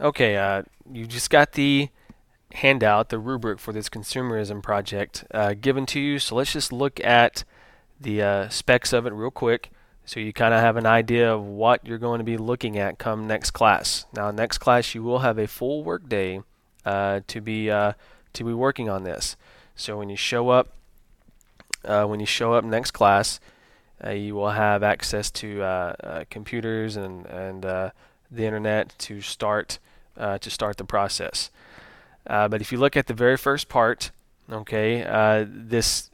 Okay, you just got the handout, the rubric for this consumerism project given to you. So let's just look at the specs of it real quick so you kind of have an idea of what you're going to be looking at come next class. Now, next class you will have a full work day to be working on this. So when you show up next class, you will have access to computers and the internet to start the process. But if you look at the very first part, okay, this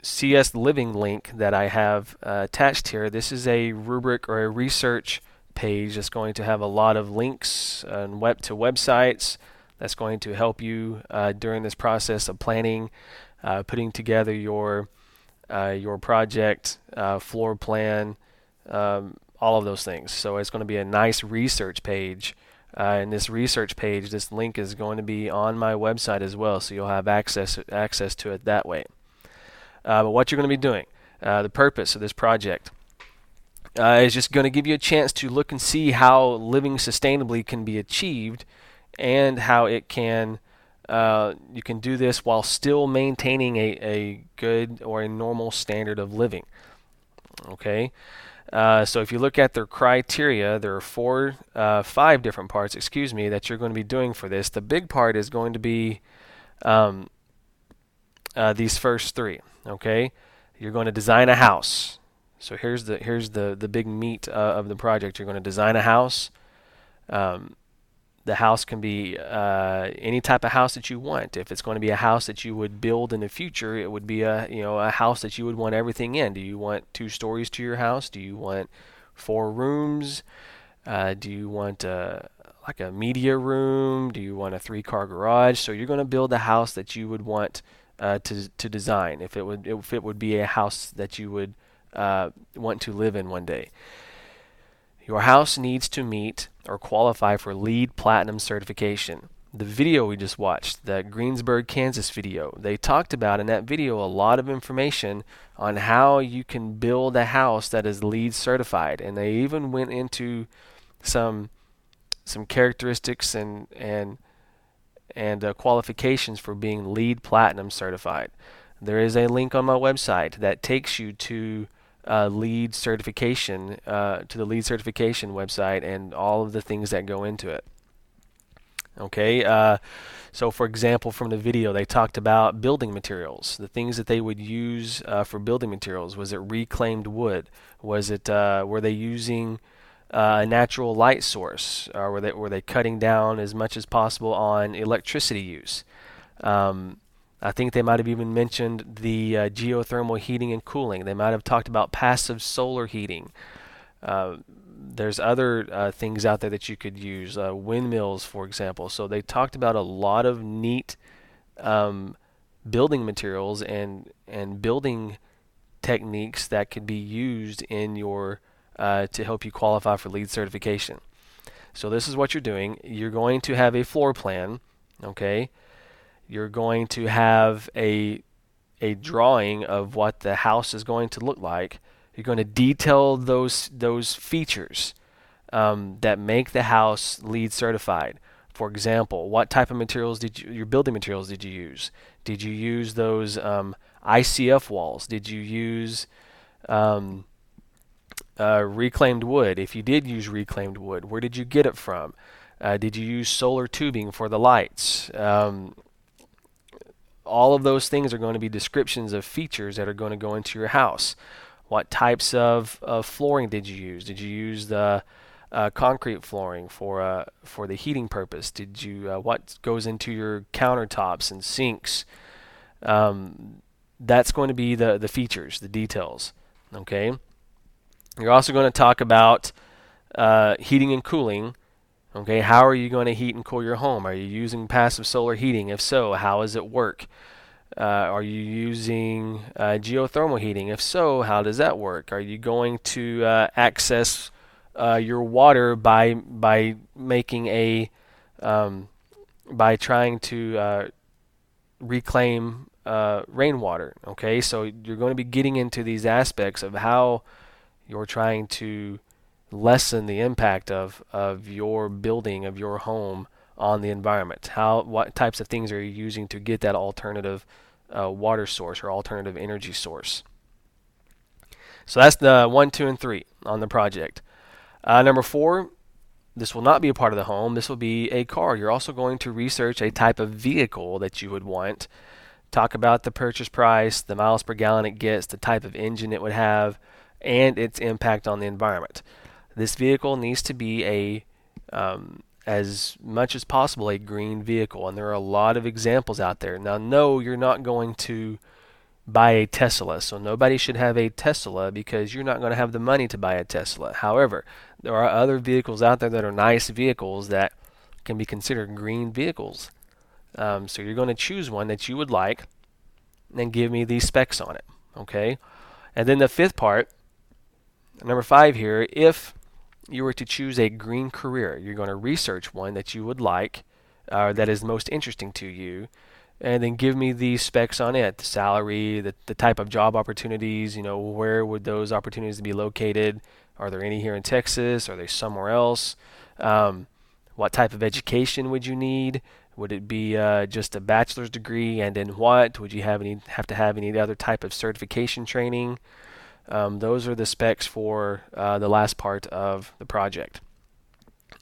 CS Living link that I have attached here, this is a rubric or a research page that's going to have a lot of links and web to websites that's going to help you during this process of planning, putting together your project, floor plan, all of those things. So it's going to be a nice research page. And this research page, this link is going to be on my website as well, so you'll have access to it that way. But what you're going to be doing, the purpose of this project, is just going to give you a chance to look and see how living sustainably can be achieved, and how it can you can do this while still maintaining a good or a normal standard of living. Okay. So if you look at their criteria, there are five different parts, excuse me, that you're going to be doing for this. The big part is going to be um, these first three. Okay, you're going to design a house. So here's the big meat of the project. You're going to design a house. Um, the house can be any type of house that you want. If it's going to be a house that you would build in the future, it would be a house that you would want everything in. Do you want 2 stories to your house? Do you want 4 rooms? Do you want like a media room? Do you want a 3-car garage? So you're going to build a house that you would want to design. If it would be a house that you would want to live in one day. Your house needs to meet or qualify for LEED Platinum certification. The video we just watched, the Greensburg, Kansas video, they talked about in that video a lot of information on how you can build a house that is LEED certified, and they even went into some characteristics and qualifications for being LEED Platinum certified. There is a link on my website that takes you to LEED certification, to the LEED certification website, and all of the things that go into it. Okay, so for example, from the video, they talked about building materials, the things that they would use for building materials. Was it reclaimed wood? Was it were they using a natural light source, or were they cutting down as much as possible on electricity use? I think they might have even mentioned the geothermal heating and cooling. They might have talked about passive solar heating. There's other things out there that you could use, windmills, for example. So they talked about a lot of neat building materials and building techniques that could be used in your to help you qualify for LEED certification. So this is what you're doing. You're going to have a floor plan, okay? You're going to have a drawing of what the house is going to look like. You're going to detail those features that make the house LEED certified. For example, what type of materials your building materials did you use? Did you use those ICF walls? Did you use reclaimed wood? If you did use reclaimed wood, where did you get it from? Did you use solar tubing for the lights? All of those things are going to be descriptions of features that are going to go into your house. What types of flooring did you use? Did you use the concrete flooring for the heating purpose? Did you what goes into your countertops and sinks? That's going to be the features, the details. Okay. You're also going to talk about heating and cooling. Okay, how are you going to heat and cool your home? Are you using passive solar heating? If so, how does it work? Are you using geothermal heating? If so, how does that work? Are you going to access your water by making by trying to reclaim rainwater? Okay, so you're going to be getting into these aspects of how you're trying to lessen the impact of your building, of your home on the environment? What types of things are you using to get that alternative water source or alternative energy source? So that's the 1, 2, and 3 on the project. Number 4, this will not be a part of the home. This will be a car. You're also going to research a type of vehicle that you would want. Talk about the purchase price, the miles per gallon it gets, the type of engine it would have, and its impact on the environment. This vehicle needs to be as much as possible, a green vehicle, and there are a lot of examples out there. Now, no, you're not going to buy a Tesla, so nobody should have a Tesla because you're not going to have the money to buy a Tesla. However, there are other vehicles out there that are nice vehicles that can be considered green vehicles. So you're going to choose one that you would like and give me these specs on it. Okay? And then the fifth part, number 5 here, if you were to choose a green career, you're going to research one that you would like, that is most interesting to you, and then give me the specs on it, the salary, the type of job opportunities, where would those opportunities be located? Are there any here in Texas? Are they somewhere else? What type of education would you need? Would it be just a bachelor's degree, and then what? Would you have to have any other type of certification training? Those are the specs for the last part of the project.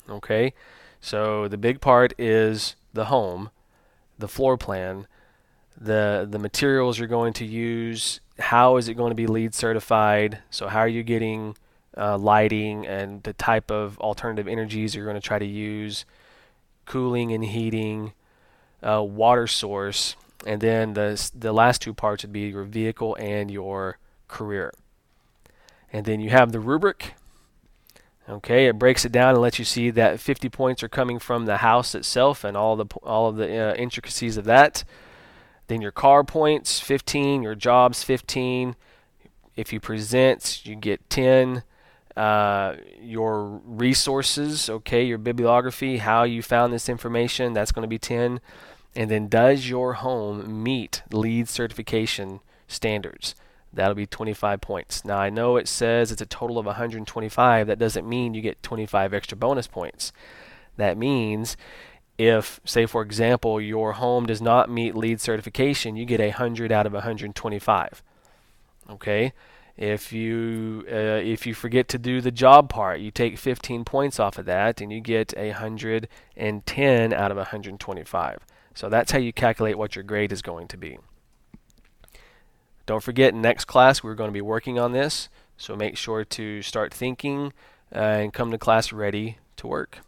Okay, so the big part is the home, the floor plan, the materials you're going to use, how is it going to be LEED certified, so how are you getting lighting and the type of alternative energies you're going to try to use, cooling and heating, water source, and then the last 2 parts would be your vehicle and your career. And then you have the rubric. Okay, it breaks it down and lets you see that 50 points are coming from the house itself and all of the intricacies of that. Then your car points, 15. Your jobs, 15. If you present, you get 10. Your resources, okay, your bibliography, how you found this information, that's going to be 10. And then does your home meet LEED certification standards? That'll be 25 points. Now I know it says it's a total of 125. That doesn't mean you get 25 extra bonus points. That means if, say for example, your home does not meet LEED certification, you get 100 out of 125. Okay? If you forget to do the job part, you take 15 points off of that and you get 110 out of 125. So that's how you calculate what your grade is going to be. Don't forget, next class we're going to be working on this, so make sure to start thinking and come to class ready to work.